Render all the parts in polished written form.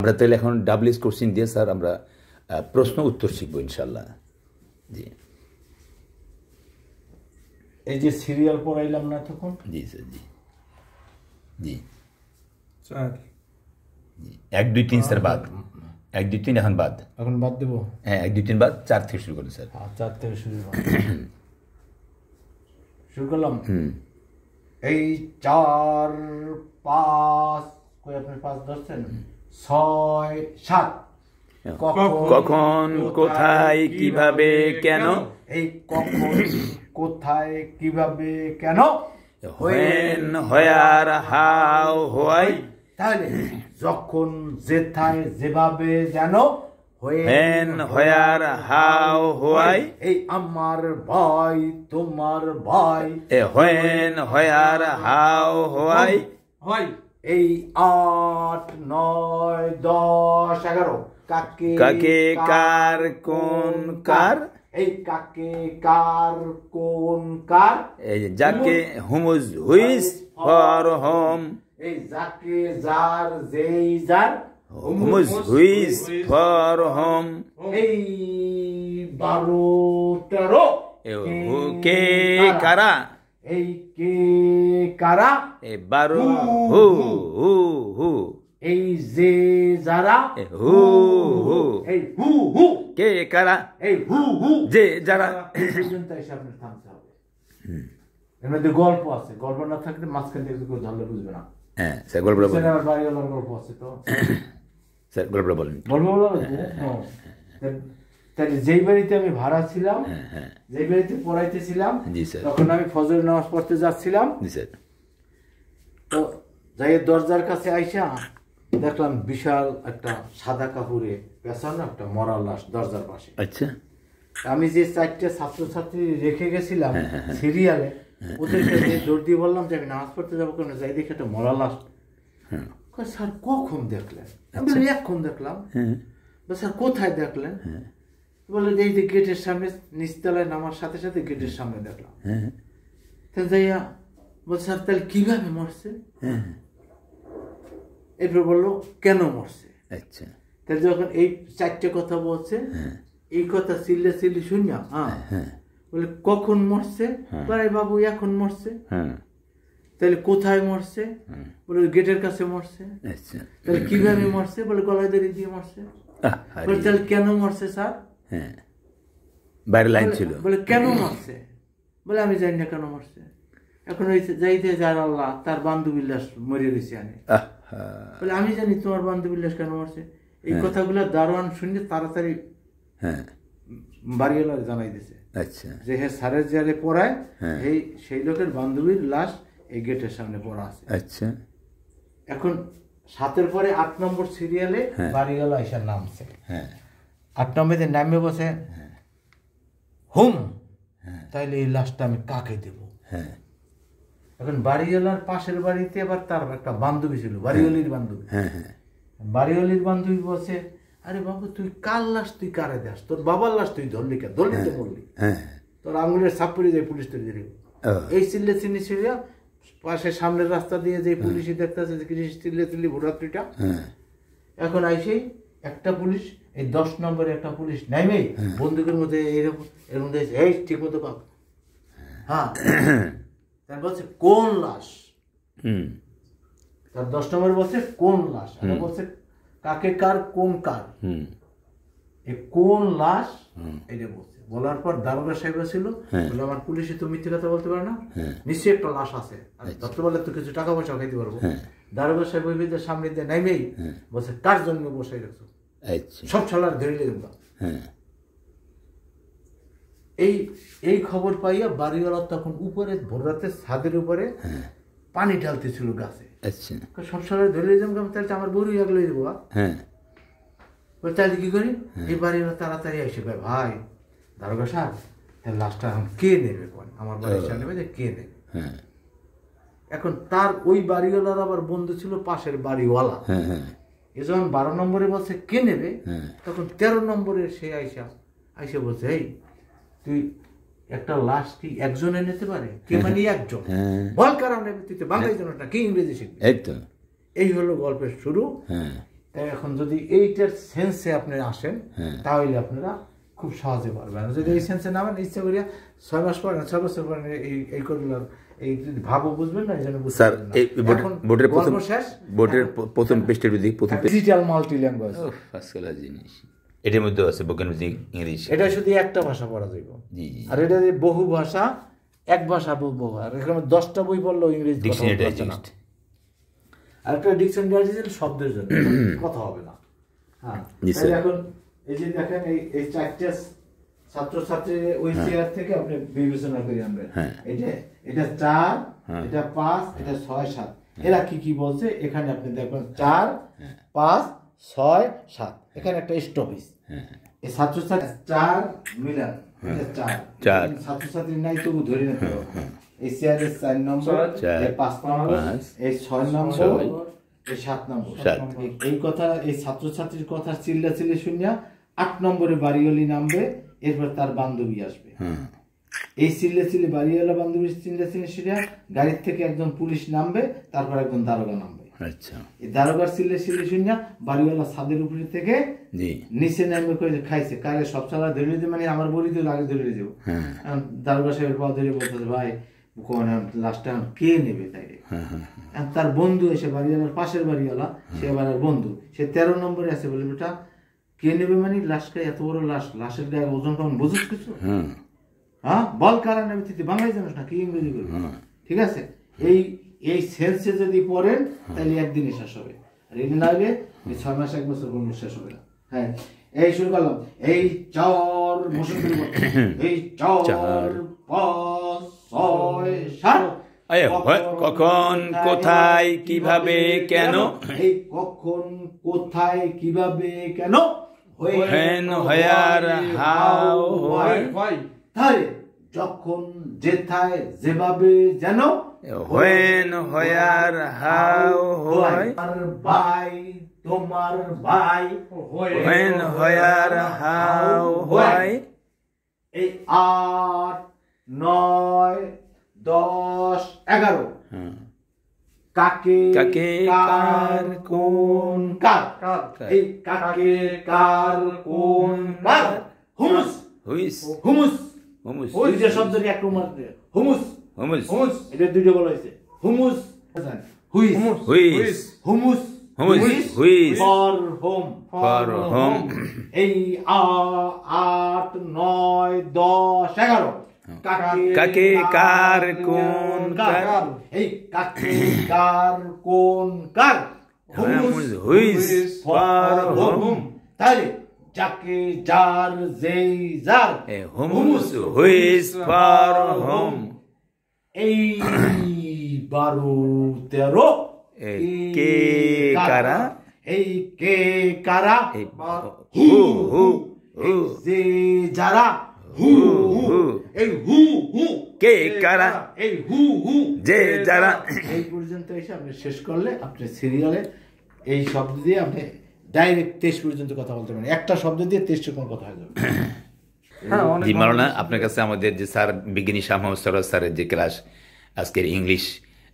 আমরা তাহলে এখন ডাবলিস কোশ্চিন দিয়ে স্যার আমরা প্রশ্ন উত্তর শিখবো ইনশাল্লাহ। জি এই যে সিরিয়াল পড়াইলাম না তখন। জি স্যার। জি জি স্যার 1 2 3 স্যার বাদ, 1 2 3 এখন বাদ, এখন বাদ দেবো। হ্যাঁ 1 2 3 বাদ, 4 থেকে শুরু করুন স্যার। 4 থেকে শুরু করলাম। এই 4 5 কই আপনি 5 ধরছেন, 6 7 কখন কোথায় কিভাবে কেন, এই কখন কোথায় কিভাবে কেন, when where how why, তাহলে যখন যেথায় যেভাবে যেন, when where how why, এই আমার ভাই তোমার ভাই, when where how why, এই 8 9 10 11 কাকে কার কোন কার, এই কাকে কার কোন কার, এই যাকে হুমুজ হুইস ফর হোম, এই যাকে যার যেই যার, হুমুজ হুইস ফর হোম, এই 12 13 কে কারা, এই কে কারা, এই 12 হু হু হু, এই যে যারা, হু হু, এই হু হু, কে কারা, এই হু হু, যে যারা। এই পর্যন্ত এসে আপনার থামতে হবে। এর মধ্যে গল্প আছে, গল্প না থাকলে মাঝখান থেকে কেউ ধরলে বুঝবে না। হ্যাঁ স্যার গল্পটা বলেন। আমার বাড়িওয়ালার গল্প আছে তো স্যার গল্পটা বলেন। গল্প বলা তাহলে যেই বাড়িতে আমি ভাড়া ছিলাম, যেই বাড়িতে পড়াইতেছিলাম, জি স্যার। তখন আমি ফজরের নামাজ পড়তে যাচ্ছিলাম। জি স্যার। তো যাই দরজার কাছে আইসা দেখলাম বিশাল একটা সাদা কাপড়ে পেছানো একটা মরা লাশ দরজার পাশে। আচ্ছা। আমি যে 4টে ছাত্রছাত্রী রেখে গেছিলাম সিরিয়ালে, ওদেরকে দৌড় দিয়ে বললাম যে আমি নামাজ পড়তে যাবো, কেন যাই দেখে একটা মরা লাশ। স্যার কখন দেখলেন? আমি বলি এখন দেখলাম। স্যার কোথায় দেখলেন? বলে যে এই যে গেটের সামনে, নিচতলায় নামার সাথে সাথে গেটের সামনে দেখলাম। তাহলে যাইয়া বলছে স্যার তাহলে কিভাবে মরছে? এরপর বললো কেন মরছে? আচ্ছা। তাহলে যখন এই 4টে কথা বলছে, এই কথা চিল্লি শুনিয়া বলে কখন মরছে? বলে বাবু এখন মরছে। তাহলে কোথায় মরছে? বলে গেটের কাছে মরছে। তাহলে কিভাবে মরছে? বলে গলায় দড়ি দিয়ে মরছে। বলে তাহলে কেন মরছে স্যার? বাইরে লাইন ছিল। বলে কেন মরছে? বলে আমি জানি না কেন মরছে। এখন ওই যাইতে যার আল্লাহ তার বান্ধবীর লাশ মরে গেছে। আমি বলে আমি জানি তোমার বান্ধবীর লাশ কেন মরছে। এই কথাগুলো দারোয়ান শুনে তাড়াতাড়ি বাড়িওয়ালা জানাই দিছে যে হ্যাঁ স্যারের যারে পড়ায় সেই লোকের বান্ধবীর লাশ এই গেটের সামনে পড়া আছে। আচ্ছা। এখন 7-এর পরে 8 নম্বর সিরিয়ালে বাড়িওয়ালা এসে নামছে। 8 নম্বরে নামে বসে হুম, তাইলে এই লাশটা আমি কাকে দেব? এখন বাড়িওয়ালার পাশের বাড়িতে আবার তার একটা বান্ধবী ছিল, বাড়িওয়ালির বান্ধবী। বাড়িওয়ালির বান্ধবী বলছে আরে বাবু তুই কার লাশ তুই কারে দাস? তোর বাবার লাশ তুই ধরলি কে? ধরলি তো বললি, তোর আঙুলের ছাপ পড়ে যায়, পুলিশ তুলে দিল। এই চিল্লে ছিল পাশে সামনের রাস্তা দিয়ে যে পুলিশই দেখতেছে চিল্লে ভোটাত্রীটা। এখন আইসেই একটা পুলিশ, এই 10 নম্বরে একটা পুলিশ নাইমে বন্দুকের মধ্যে এইরকম এর মধ্যে এই ঠিক মতো কাক। তার বলছে কোন লাশ? তার 10 নম্বর বলছে কোন লাশ? বলছে কাকে কার কোন কার, এই কোন লাশ এটা বলছে। বলার পর দারোগা সাহেব ছিল, বলে আমার পুলিশে তো মিথ্যে কথা বলতে পারে না, নিশ্চয়ই একটা লাশ আছে, ধরতে পারলে তো কিছু টাকা পয়সা খাইতে পারবো। দারোগা সাহেব ওই বিদ্যার সামনে দিয়ে নাইমেই বলছে কার জন্য বসাই রাখছো? সব ছাড়ার ধরিলে দেবো। এই খবর পাইয়া বাড়িওয়ালা তখন উপরে ভোর রাতে ছাদের উপরে পানি ঢালতেছিল গাছে। সব সালার ধরিলে যাবো, তাহলে আমার বড়ই আগলে দেবো। তাহলে কি করি? এই বাড়িওয়ালা তাড়াতাড়ি এসে ভাই দারোগা সাহেব তাহলে লাশটা এখন কে নেবে? আমার বাড়ির সামনে নেবে, কে নেবে? এখন তার ওই বাড়িওয়ালার আবার বন্ধু ছিল পাশের বাড়িওয়ালা। এ যখন 12 নম্বরে বলছে কে নেবে, তখন 13 নম্বরে সে আইসা বলছে এই তুই একটা লাশ কি একজনে নিতে পারে? কে মানে একজন? বল কারা নেবে? তুই তো বাংলায় জানো না, কি ইংরেজি শিখবি? এই হলো গল্পের শুরু। তাই এখন যদি এইটার সেন্সে আপনি আসেন তাহলে আপনারা খুব সহজে পারবেন। যদি এই সেন্সে নামেন ইচ্ছা করিয়া 6 মাস পরে 6 বছর পরে এই করবেন এই ভাবও বুঝবেন না, এই জন্য স্যার এই বোর্ডের প্রথম পেজটা যদি প্রথম digital multi language first class জিনিস এটার মধ্যে আছে বোকেনবিদি ইংলিশ। এটা শুধু একটা ভাষা পড়া যাইব। জি জি। আর এটা বহু ভাষা, এক ভাষা বহু আর এখানে 10টা বই পড়লেও ইংরেজি ডিকশনারি ডাইজেস্ট। আর একটা ডিকশনারি ডাইজেস্ট শব্দের জন্য কথা হবে না। হ্যাঁ এখন এই যে দেখেন এই চারটে ছাত্রছাত্রী ওই চেয়ার থেকে আপনি বিবেচনা করে আনবেন। এটা 4, এটা 5, এটা 6, 7 এরা কি বলছে এখানে আপনি দেখবেন 4, 5, 6, 7 এখানে একটা স্টপেজ। এই ছাত্রছাত্রী 4 মিলান, এটা 4 ছাত্রছাত্রী নাই তবু ধরে নিতে হবে। এই চেয়ারের 4 নম্বর, এই 5 নম্বর, এই 6 নম্বর, এই 7 নম্বর। এই কথা এই ছাত্রছাত্রীর কথা চিল্লাচিল্লি শুনিয়া 8 নম্বরে বাড়িওয়ালি নামবে, এরপর তার বান্ধবী আসবে। এই চিল্লাচিল্লি বাড়িওয়ালা বান্ধবীর চিল্লাচিল্লি শুনিয়া গাড়ির থেকে একজন পুলিশ নামবে, তারপর একজন দারোগা নামবে। আচ্ছা। এই দারোগার চিল্লাচিল্লি শুনিয়া বাড়িওয়ালা ছাদের উপরে থেকে নিচে নামবে করে খাইছে কারে সব চালা ধরে নিতে, মানে আমার বলি তো আগে ধরে দেব। দারোগা সাহেবের পা ধরে বলতেছে ভাই লাস্টটা কে নেবে তাই। তার বন্ধু এসে বাড়িওয়ালার পাশের বাড়িওয়ালা, সে আবার বন্ধু, সে 13 নম্বরে আছে। বলে বেটা কে নেবে মানে লাশটা এত বড় লাশ, লাশের গায়ে ওজন কেমন বুঝিস কিছু? হ্যাঁ বল কারা নেবে, তুই বাংলায় জানিস না কি ইংরেজি করবি? ঠিক আছে, এই সেন্সে যদি পড়েন তাহলে একদিনে শেষ হবে, আর এই না হলে 6 মাস 1 বছর কোনো শেষ হবে না। হ্যাঁ এই শুরু করলাম। এই চর মোশন এই চর 5, 6, 7 কখন কোথায় কিভাবে কেন, এই কখন কোথায় কিভাবে কেন, when where how why তাই যখন যেথায় যেভাবে যেন, when where how why আর ভাই তোমার ভাই, when where how why। এই 8, 9, 10, 11 কাকে কাকে কার কোন কার, এই কাকে কার কোন কার, হুমুস হুইস হুমুস হুমুস দুইটা শব্দের এক রকম আছে। হুমুস হুমুস হুমুস এটা দুইটা বলা হয়েছে। হুমুস হুইস হুইস হুমুস হুইস হুইস ফর হোম ফর হোম। এই 8, 9, 10, 11 কাকে কার কোন কার, এই কাকে কার কোন কার, হুইস ফর হোম। তাহলে যাকে যার যেই যার, হুমুস হুইস ফর হোম। এই 12, 13 কে কারা, এই কে কারা, হু হু হু যে যারা, হু হু এই হু হু কে কারা, এই হু হু যে যারা। এই পর্যন্ত এসে আপনি শেষ করলে আপনি সিরিয়ালে এই শব্দ দিয়ে আপনি ডাইরেক্ট 23 পর্যন্ত কথা বলতে পারেন। একটা শব্দ দিয়ে 23 সেকেন্ড কথা হয়ে যাবে। জি মাওলানা, আপনার কাছে আমাদের যে স্যার বিজ্ঞানী শাহ মোহাম্মদ সরোয়ার স্যারের যে ক্লাস আজকের ইংলিশ,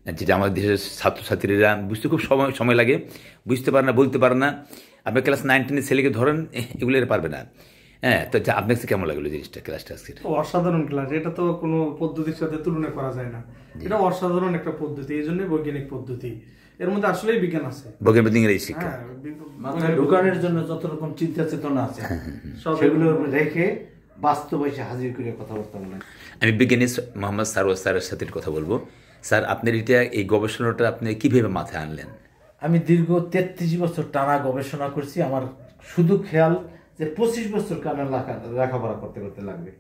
যেটা আমাদের দেশের ছাত্রছাত্রীরা বুঝতে খুব সময় লাগে, বুঝতে পারে না, বলতে পারে না। আপনি ক্লাস 9, 10 ছেলেকে ধরেন, এগুলো পারবে না। হ্যাঁ, তো আপনার কাছে কেমন লাগলো জিনিসটা, ক্লাসটা আজকে? অসাধারণ ক্লাস, এটা তো কোনো পদ্ধতির সাথে তুলনা করা যায় না। এটা অসাধারণ একটা পদ্ধতি, এই জন্যই বৈজ্ঞানিক পদ্ধতি। এর মধ্যে আসলেই বিজ্ঞান আছে, বৈজ্ঞানিক ইংরেজি শিক্ষা। মাথায় ঢোকানোর জন্য যত রকম চিন্তা চেতনা আছে সেগুলো রেখে বাস্তব এসে হাজির করে কথাবার্তা বলেন। আমি বিজ্ঞানী মোহাম্মদ সরোয়ার স্যারের সাথে কথা বলবো। স্যার, আপনার এটা এই গবেষণাটা আপনি কিভাবে মাথায় আনলেন? আমি দীর্ঘ 33 বছর টানা গবেষণা করছি। আমার শুধু খেয়াল যে 25 বছর কেন লেখাপড়া করতে করতে লাগবে,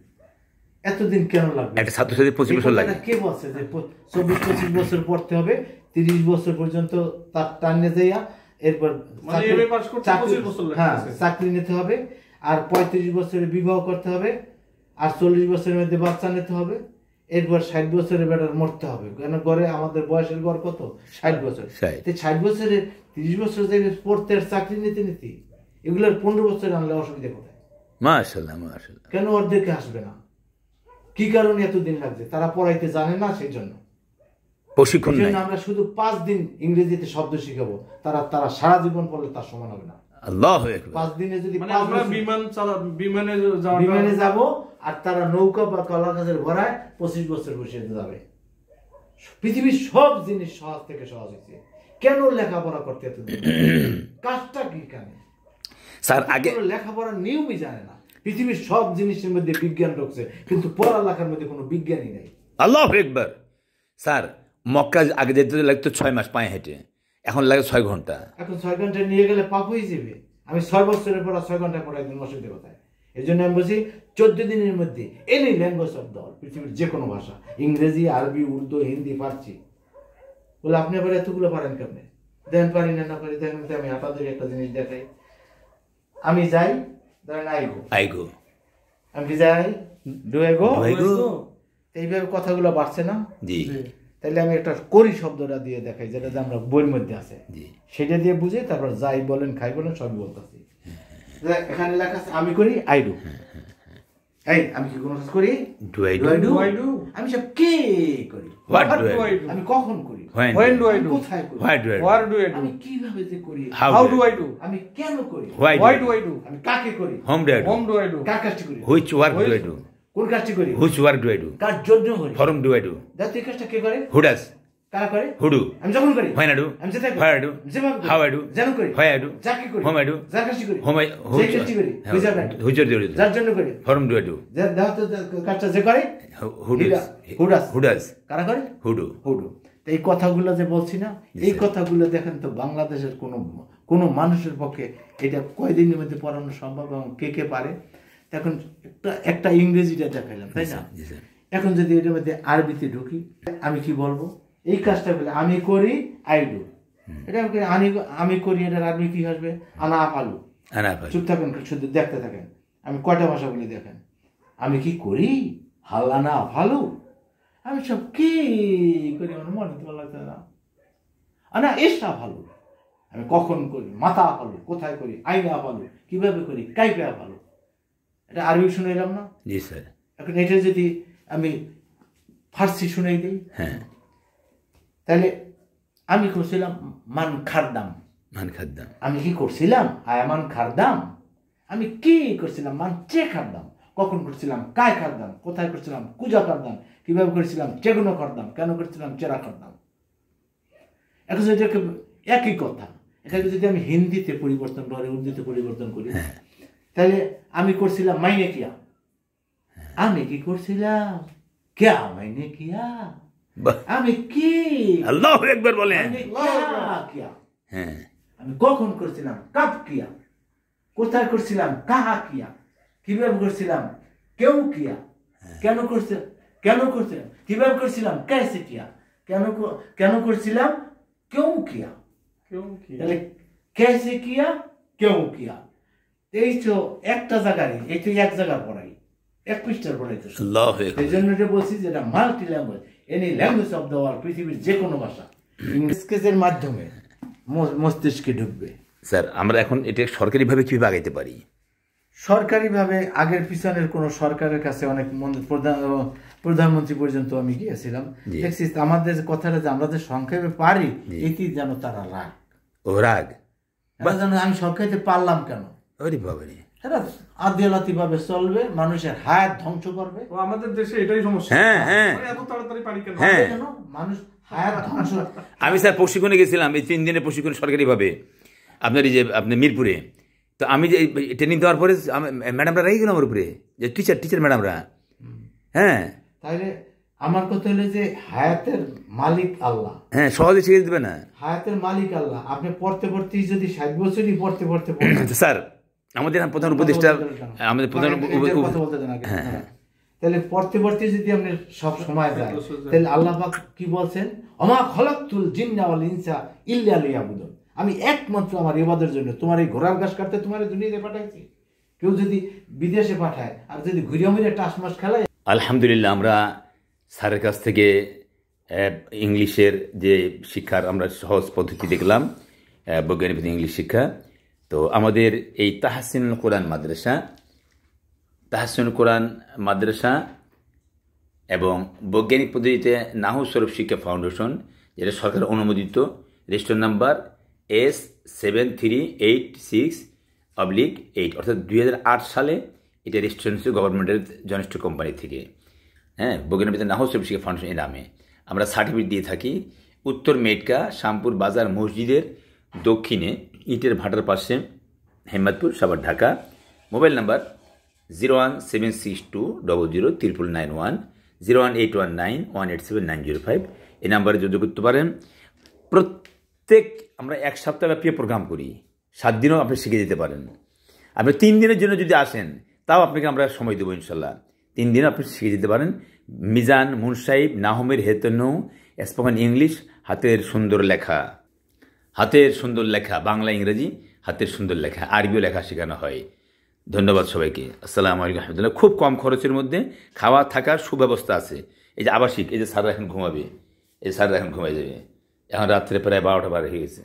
এতদিন কেন লাগবে? একটা ছাত্রছাত্রী 25 বছর লাগে, কে বলছে যে 24-25 বছর পড়তে হবে, 30 বছর পর্যন্ত তার টানে যাইয়া এরপর চাকরি নিতে হবে, আর 35 বছরে বিবাহ করতে হবে, আর 40 বছরের মধ্যে বাচ্চা নিতে হবে, এরপর 60 বছরে বেটার মরতে হবে। কেন গড়ে আমাদের বয়সের গড় কত? 60 বছর। 60 বছরে 30 বছর যাবে পড়তে আর চাকরি নিতে নিতে, এগুলোর 15 বছর আনলে অসুবিধা কোথায়? মাশাআল্লাহ মাশাআল্লাহ। কেন অর্ধেকে আসবে না? কি কারণে এতদিন লাগছে? তারা পড়াইতে জানে না, সেই জন্য। প্রশিক্ষণ নাই। আমরা শুধু 5 দিন ইংরেজিতে শব্দ শিখাবো, তারা সারা জীবন পড়লে তার সমান হবে না। আল্লাহু আকবার। 5 দিনে যদি মানে আমরা বিমানে যাব, আর তারা নৌকা বা কলা গাছের ভরায় 25 বছর বসে যাবে। পৃথিবীর সব জিনিস সহজ থেকে সহজ হয়েছে, কেন লেখাপড়া করতে এত দিন? কাজটা কি কেন স্যার আগে লেখাপড়ার নিয়মই জানে না। পৃথিবীর সব জিনিসের মধ্যে বিজ্ঞান ঢুকছে, কিন্তু পড়ালেখার মধ্যে কোনো বিজ্ঞানই নেই। আল্লাহু আকবার। স্যার মক্কা আগে যেতে লাগতো 6 মাস পায়ে হেঁটে, এখন লাগে 6 ঘন্টা। এখন 6 ঘন্টা নিয়ে গেলে পাপ হয়ে যাবে। আমি 6 বছরের পড়া 6 ঘন্টা পড়াই দিন অসুবিধা কোথায়? এই জন্য আমি বলছি 14 দিনের মধ্যে any language of the world, পৃথিবীর যে কোনো ভাষা, ইংরেজি, আরবি, উর্দু, হিন্দি, ফার্সি। বলে আপনি আবার এতগুলো পারেন কেমনে? দেখেন পারি না পারি, দেখেন আমি আপনাদের একটা জিনিস দেখাই। আমি যাই, ধরেন আইগো, আমি যাই ডুয়েগো, এইভাবে কথাগুলো বাড়ছে না? জি। তাহলে আমি একটা করি শব্দটা দিয়ে দেখাই, যেটা আমরা বইয়ের মধ্যে আছে, সেটা দিয়ে বুঝে তারপর যাই বলেন, খাই বলেন, সবই বলতেছি। এখানে লেখা আছে আমি করি আই ডু। এই আমি কি কোনো কাজ করি? Do I do. আমি সব কে করি? What do I do. আমি কখন করি? When do I do. কোথায় করি? What do I do. Where do I do. আমি কিভাবে যে করি? How do I do. আমি কেন করি? Why do I do. আমি কাকে করি? Whom do I do. Whom do I do. কার কাজটি করি? Which work do I do. কোন কাজটি করি? Which work do I do. কার জন্য করি? For whom do I do. দেখো এই কাজটা কে করে? Who does. কারা করে? Who do. আমি যখন করি। When I do. আমি যেটা করি। Where I do. যেভাবে করি। How I do. যেন করি। Why I do. যাকে করি। Whom I do. যার কাজটি করি। হোম আই যে কাজটি করি। Which are right. Which are do I do. যার জন্য করি। For whom do I do. দেখো তো কাজটা যে করে? Who does. Who does. Who does. কারা করে? Who do. হুডু। তো এই কথাগুলো যে বলছি না, এই কথাগুলো দেখেন তো বাংলাদেশের কোনো মানুষের পক্ষে এটা কয়দিনের মধ্যে পড়ানো সম্ভব এবং কে পারে? এখন একটা ইংরেজিটা দেখাইলাম, তাই না? এখন যদি এটার মধ্যে আরবিতে ঢুকি, আমি কি বলবো? এই কাজটা বলে আমি করি আই ডু। এটা আমি করি, এটার আরবি কি আসবে? আনা আফালু। চুপ থাকেন, শুধু দেখতে থাকেন। আমি কয়টা ভাষা বলি দেখেন। আমি কি করি? হাল্লানা আফালু। আমি সব কি করি আমার মনে তো লাগছে না। আনা এসা ভালো। আমি কখন করি? মাথা ভালো। কোথায় করি? আইনা ভালো। কিভাবে করি? কাইপে ভালো। এটা আরবি শুনাইলাম না? জি স্যার। এখন এটা যদি আমি ফার্সি শুনাই দিই, হ্যাঁ, তাহলে আমি করছিলাম মান খারদাম। আমি কি করছিলাম? আয়ামান খারদাম। আমি কি করছিলাম? মান চে খারদাম। কখন করছিলাম? কায় খারদাম। কোথায় করছিলাম? কুজা খারদাম। কিভাবে করেছিলাম? চেগুনো খারদাম। কেন করছিলাম? চেরা খারদাম। এখন এটাকে একই কথা, এটাকে যদি আমি হিন্দিতে পরিবর্তন করে উর্দুতে পরিবর্তন করি, তাহলে আমি করছিলাম মাইনে কিয়া। আমি কি করছিলাম? ক্যা মাইনে কিয়া। আমি কি? আল্লাহু আকবার বলেন। হ্যাঁ, আমি কখন করছিলাম? কাব কিয়া। কোথায় করছিলাম? কাহা কিয়া। কিভাবে করছিলাম? কেউ কিয়া। কেন করছিলাম? কিভাবে করছিলাম? कैसे किया। কেন করছিলাম? क्यों किया। তাহলে कैसे किया, क्यों किया। এই তো একটা জায়গায়, এই তো এক জায়গা পড়াই, এক পৃষ্ঠার পড়াইতে। আল্লাহু আকবার। এই জন্য এটা বলছি যে এটা multi language, any language of the world, পৃথিবীর যে কোনো ভাষা ইংরেজের মাধ্যমে মস্তিষ্কে ঢুকবে। স্যার আমরা এখন এটা সরকারিভাবে কিভাবে আগাইতে পারি? সরকারিভাবে আগের পিছনের কোন সরকারের কাছে অনেক প্রধানমন্ত্রী পর্যন্ত আমি গিয়েছিলাম, দেখছি আমাদের কথাটা যে আমরা যে সংক্ষেপে পারি, এটি যেন তারা রাগ। ও রাগ। আমি সংক্ষেপে পারলাম কেন? ওরে বাবারে, এরা আদিলাতি ভাবে চলবে, মানুষের হায়াত ধ্বংস করবে। আমাদের দেশে এটাই সমস্যা। হ্যাঁ, এত তাড়াতাড়ি পারি কেন? মানুষ হায়াত ধ্বংস। আমি স্যার প্রশিক্ষণে গেছিলাম, এই 3 দিনের প্রশিক্ষণ সরকারিভাবে আপনার এই যে আপনার মিরপুরে। তো আমি যে ট্রেনিং দেওয়ার পরে ম্যাডামরা রেগে গেল আমার উপরে, যে টিচার ম্যাডামরা। হ্যাঁ, তাইলে আমার কথা হলো যে হায়াতের মালিক আল্লাহ। হ্যাঁ, সহজে শিখে দিবে না। হায়াতের মালিক আল্লাহ। আপনি পড়তে যদি 60 বছরই পড়তে স্যার আমাদের প্রধান উপদেষ্টা, আমাদের প্রধান কথা বলতে দেন আগে। তাহলে পড়তে যদি আপনি সব সময় যায়, তাহলে আল্লাহ পাক কি বলছেন? ওমা খলাকতুল জিন্না ওয়াল ইনসা ইল্লা লিয়াবুদুন। আমি একমাত্র আমার ইবাদতের জন্য তোমার এই ঘোড়ার ঘাস কাটতে তোমার দুনিয়াতে পাঠাইছি। কেউ যদি বিদেশে পাঠায় আর যদি ঘুরিয়ে মুড়িয়ে টাসমাস খেলায়। আলহামদুলিল্লাহ, আমরা স্যারের কাছ থেকে ইংলিশের যে শিক্ষার আমরা সহজ পদ্ধতি দেখলাম, বৈজ্ঞানিক ইংলিশ শিক্ষা। তো আমাদের এই তাহসিনুল কোরআন মাদ্রাসা এবং বৈজ্ঞানিক পদ্ধতিতে নাহু স্বরূপ শিক্ষা ফাউন্ডেশন, যেটা সরকার অনুমোদিত, রেজিস্ট্রেশন নাম্বার S7386/8, অর্থাৎ 2008 সালে এটা রেজিস্ট্রেশন হচ্ছে গভর্নমেন্টের জনিষ্ঠ কোম্পানি থেকে। হ্যাঁ, বৈজ্ঞানিক পদ্ধতিতে নাহু স্বরূপ শিক্ষা ফাউন্ডেশন এই নামে আমরা সার্টিফিকেট দিয়ে থাকি। উত্তর মেটকা শামপুর বাজার মসজিদের দক্ষিণে ইটের ভাটার পাশে, হেমাদপুর, সাভার, ঢাকা। Mobile number 01762000991, 01819187905। এই নাম্বারে যোগাযোগ করতে পারেন। আমরা 1 সপ্তাহব্যাপী প্রোগ্রাম করি, 7 দিনও আপনি শিখে যেতে পারেন। আপনি 3 দিনের জন্য যদি আসেন তাও আপনাকে আমরা সময় দেবো ইনশাল্লাহ। 3 দিনও আপনি শিখে যেতে পারেন। মিজান, মুনসাইব, নাহমের হেতনৌ, স্পোকেন ইংলিশ, হাতের সুন্দর লেখা, বাংলা ইংরেজি হাতের সুন্দর লেখা, আরবিও লেখা শেখানো হয়। ধন্যবাদ সবাইকে। আসসালামু আলাইকুম রহমতুল্লাহ। খুব কম খরচের মধ্যে খাওয়া থাকার সুব্যবস্থা আছে। এই যে আবাসিক, এই যে স্যাররা এখন ঘুমাবে, এই স্যাররা এখন ঘুমাই যাবে। এখন রাত্রে প্রায় 12টা বার হয়ে গেছে।